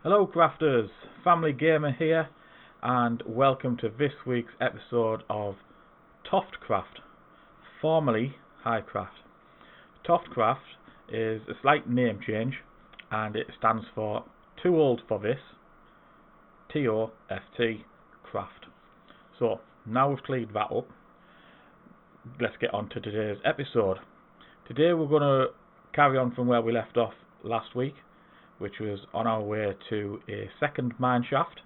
Hello crafters, FamilyGamer here, and welcome to this week's episode of TOFTCraft, formerly HighCraft. TOFTCraft is a slight name change, and it stands for Too Old for This, TOFT Craft. So, now we've cleared that up, let's get on to today's episode. Today we're going to carry on from where we left off last week, which was on our way to a second mine shaft,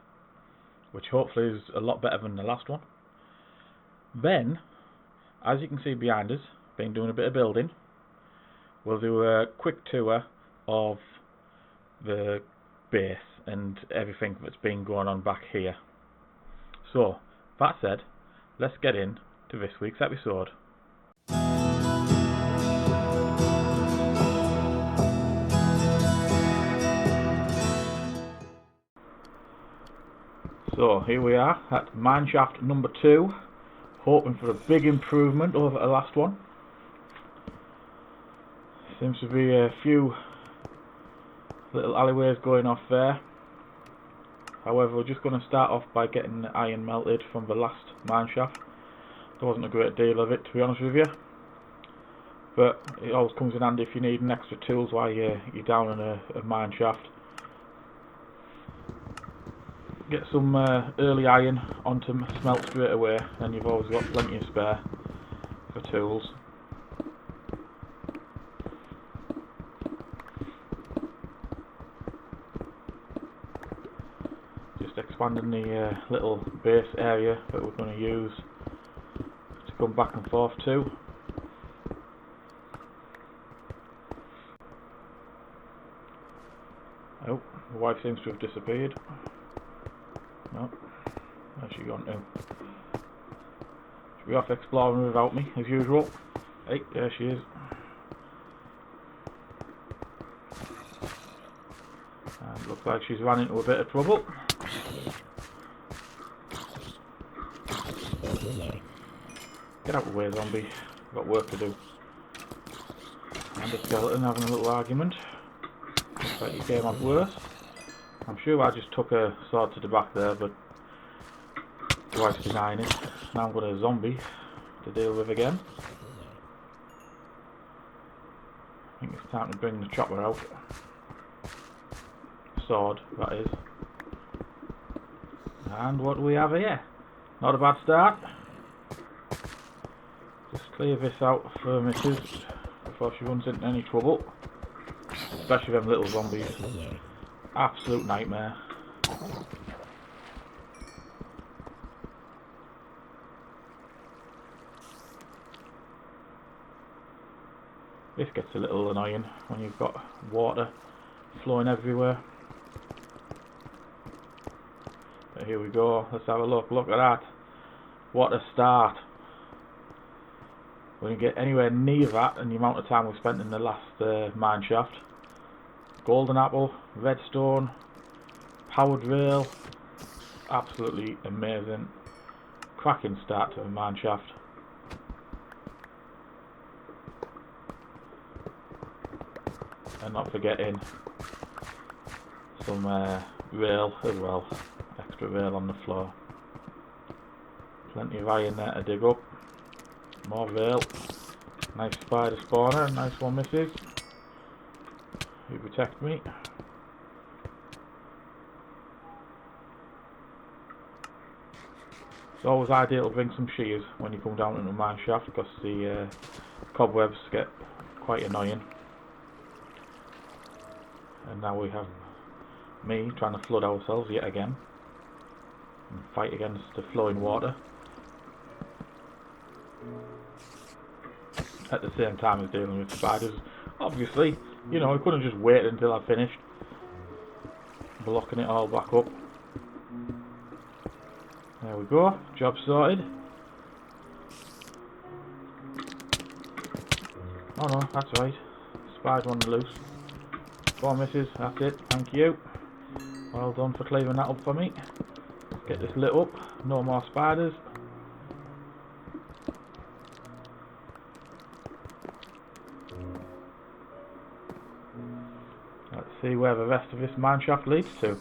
which hopefully is a lot better than the last one. Then, as you can see behind us, been doing a bit of building. We'll do a quick tour of the base and everything that's been going on back here. So, that said, let's get into this week's episode. So here we are at mineshaft number 2, hoping for a big improvement over the last one. Seems to be a few little alleyways going off there. However, we're just going to start off by getting the iron melted from the last mineshaft. There wasn't a great deal of it, to be honest with you, but it always comes in handy if you need an extra tools while you're down in a mineshaft. Get some early iron onto smelt straight away, and you've always got plenty of spare for tools. Just expanding the little base area that we're going to use to come back and forth to. Oh, the wife seems to have disappeared. No, where's she gone to? She'll be off exploring without me, as usual. Hey, there she is. And looks like she's run into a bit of trouble. Get out of the way, zombie. I've got work to do. And the skeleton having a little argument. Looks like you came off worse. I'm sure I just took a sword to the back there, but the wife's denying it. Now I've got a zombie to deal with again. I think it's time to bring the chopper out. Sword, that is. And what do we have here? Not a bad start. Just clear this out for Mrs. before she runs into any trouble. Especially them little zombies. Absolute nightmare. This gets a little annoying when you've got water flowing everywhere. But here we go, let's have a look. Look at that. What a start. We didn't get anywhere near that in the amount of time we spent in the last mine shaft. Golden apple, redstone, powered rail, absolutely amazing, cracking start to the mine shaft. And not forgetting some rail as well, extra rail on the floor. Plenty of iron there to dig up, more rail, nice spider spawner, nice one misses. You protect me. It's always ideal to bring some shears when you come down into a mine shaft because the cobwebs get quite annoying. And now we have me trying to flood ourselves yet again and fight against the flowing water at the same time as dealing with spiders. Obviously, you know, I couldn't just wait until I finished blocking it all back up. There we go, job sorted. Oh no, that's right, spider on the loose. 4 misses, that's it, thank you. Well done for clearing that up for me. Let's get this lit up, no more spiders. Let's see where the rest of this mineshaft leads to.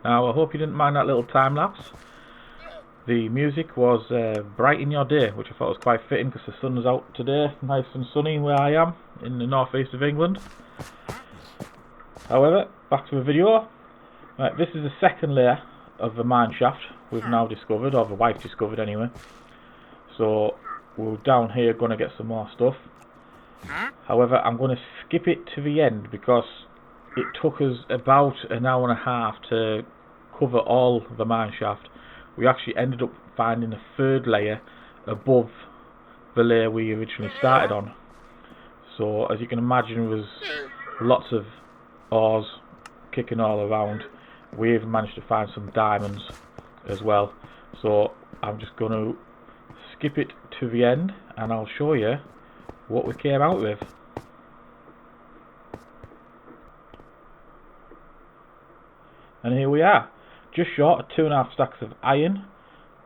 Now I hope you didn't mind that little time lapse. The music was Brighten Your Day, which I thought was quite fitting because the sun is out today, nice and sunny where I am in the northeast of England. However, back to the video. Right, this is the second layer of the mine shaft we've now discovered, or the wife discovered anyway. So we're down here going to get some more stuff. However, I'm going to skip it to the end because it took us about an hour and a half to cover all the mine shaft. We actually ended up finding a third layer above the layer we originally started on. So as you can imagine, there was lots of ores kicking all around. We even managed to find some diamonds as well. So I'm just going to skip it to the end and I'll show you what we came out with. And here we are. just short of 2.5 stacks of iron,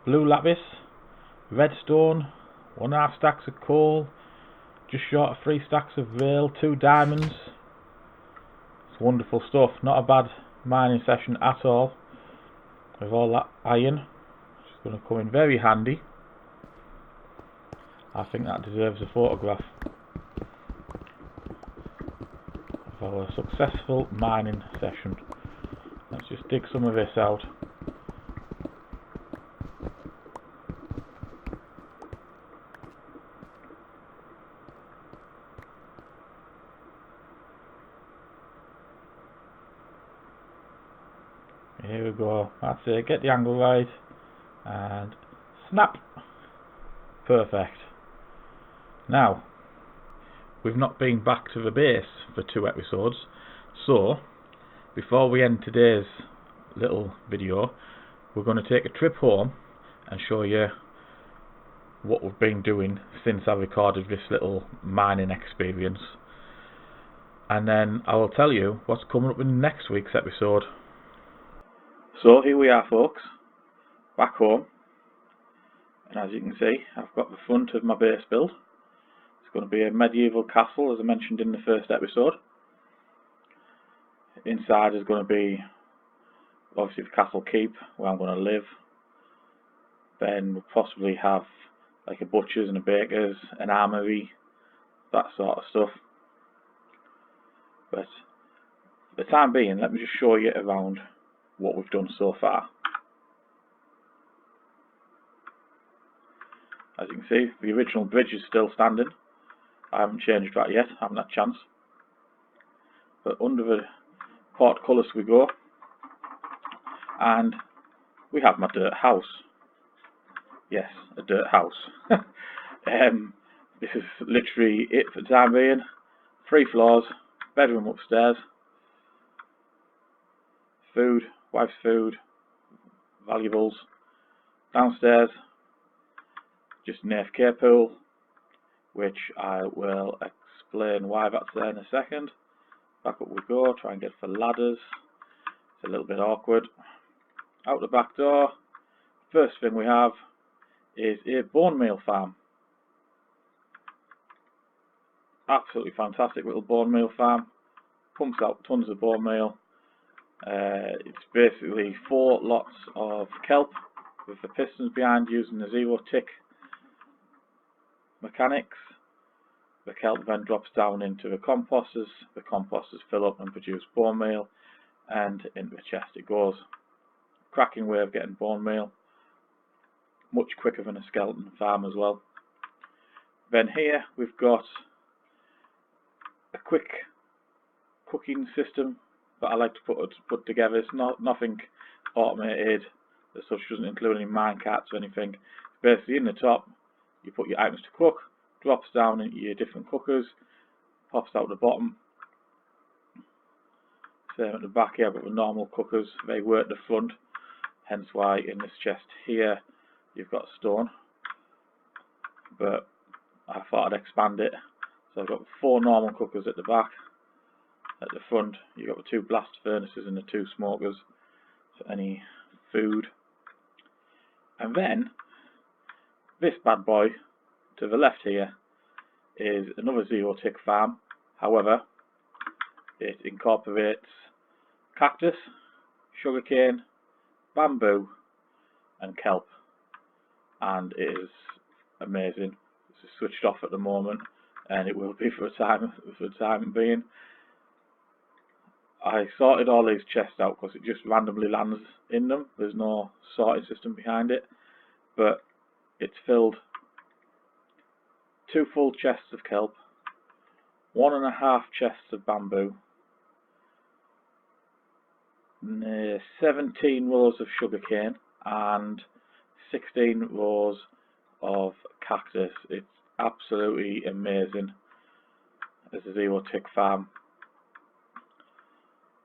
blue lapis, redstone, 1.5 stacks of coal, just short of 3 stacks of rail, 2 diamonds. It's wonderful stuff. Not a bad mining session at all. With all that iron, it's going to come in very handy. I think that deserves a photograph of our successful mining session. Let's just dig some of this out. Here we go. That's it. Get the angle right and snap. Perfect. Now, we've not been back to the base for 2 episodes, so before we end today's little video, we're going to take a trip home and show you what we've been doing since I recorded this little mining experience, and then I will tell you what's coming up in next week's episode. So here we are, folks, back home, and as you can see, I've got the front of my base build. It's going to be a medieval castle, as I mentioned in the first episode. Inside is going to be obviously the castle keep, where I'm going to live. Then we'll possibly have like a butcher's and a baker's, an armoury, that sort of stuff. But for the time being, let me just show you around what we've done so far. As you can see, the original bridge is still standing. I haven't changed that yet, I haven't had a chance. But under the portcullis we go, and we have my dirt house. Yes, a dirt house. This is literally it for the time being. 3 floors, bedroom upstairs, food, wife's food, valuables. Downstairs, just an AFK pool, which I will explain why that's there in a second. Back up we go, try and get for ladders. It's a little bit awkward. Out the back door, first thing we have is a bone meal farm. Absolutely fantastic little bone meal farm. Pumps out tons of bone meal. It's basically 4 lots of kelp with the pistons behind, using the 0 tick mechanics. The kelp then drops down into the composters fill up and produce bone meal, and into the chest it goes. Cracking way of getting bone meal, much quicker than a skeleton farm as well. Then here we've got a quick cooking system that I like to put together. It's nothing automated as such, doesn't include any mine carts or anything. Basically in the top you put your items to cook, drops down into your different cookers, pops out the bottom. Same at the back here, but the normal cookers, they work the front, hence why in this chest here you've got stone, but I thought I'd expand it. So I've got 4 normal cookers at the back. At the front you've got the 2 blast furnaces and the 2 smokers for any food. And then this bad boy to the left here is another 0 tick farm. However, it incorporates cactus, sugarcane, bamboo and kelp, and it is amazing. It's switched off at the moment, and it will be for the time being. I sorted all these chests out because it just randomly lands in them. There's no sorting system behind it, but it's filled 2 full chests of kelp, 1.5 chests of bamboo, 17 rows of sugarcane and 16 rows of cactus. It's absolutely amazing as a 0 tick farm.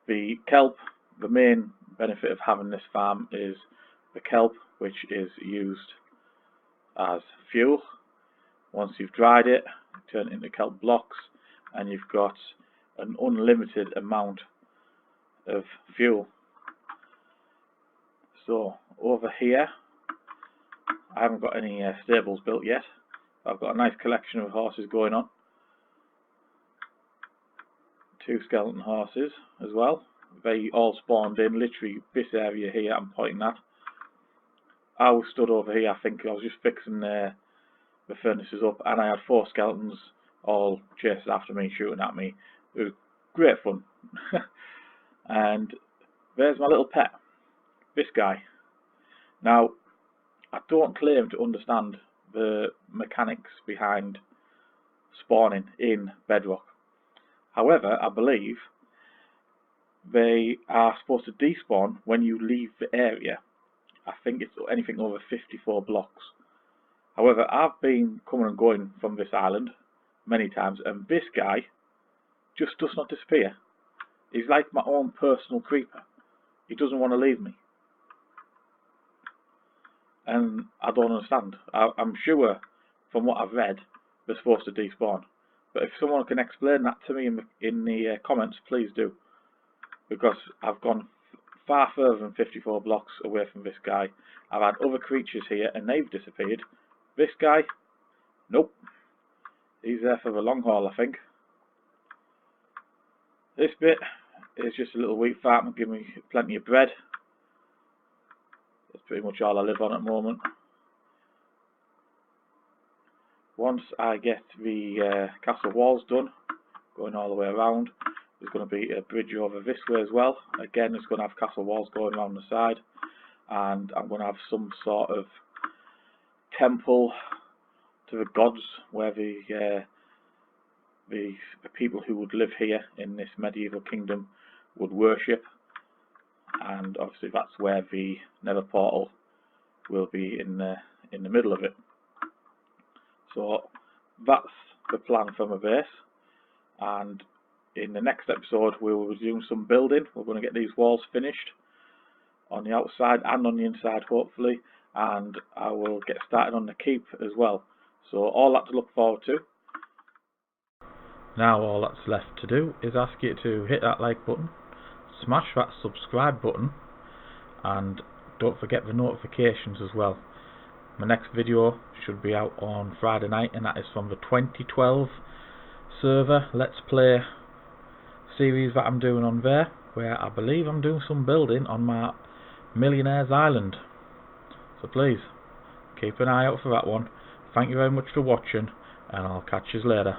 The kelp, the main benefit of having this farm is the kelp, which is used as fuel. Once you've dried it, turn it into kelp blocks, and you've got an unlimited amount of fuel. So over here, I haven't got any stables built yet. I've got a nice collection of horses going on. 2 skeleton horses as well. They all spawned in literally this area here I'm pointing at. I was stood over here, I think I was just fixing the furnaces up, and I had 4 skeletons all chasing after me, shooting at me. It was great fun. And there's my little pet, this guy. Now, I don't claim to understand the mechanics behind spawning in Bedrock. However, I believe they are supposed to despawn when you leave the area. I think it's anything over 54 blocks. However, I've been coming and going from this island many times, and this guy just does not disappear. He's like my own personal creeper. He doesn't want to leave me. And I don't understand. I'm sure from what I've read, they're supposed to despawn. But if someone can explain that to me in the comments, please do. Because I've gone far further than 54 blocks away from this guy. I've had other creatures here and they've disappeared. This guy, nope. He's there for the long haul, I think. This bit is just a little wheat farm and give me plenty of bread. That's pretty much all I live on at the moment. Once I get the castle walls done, going all the way around, there's going to be a bridge over this way as well. Again, it's going to have castle walls going around the side, and I'm going to have some sort of temple to the gods where the people who would live here in this medieval kingdom would worship, and obviously that's where the Nether portal will be in the middle of it. So that's the plan for my base, and in the next episode we will be doing some building. We're going to get these walls finished on the outside and on the inside hopefully, and I will get started on the keep as well. So all that to look forward to. Now all that's left to do is ask you to hit that like button, smash that subscribe button, and don't forget the notifications as well. My next video should be out on Friday night, and that is from the 2012 server Let's Play series that I'm doing on there, where I believe I'm doing some building on my Millionaire's Island. So please, keep an eye out for that one. Thank you very much for watching, and I'll catch you later.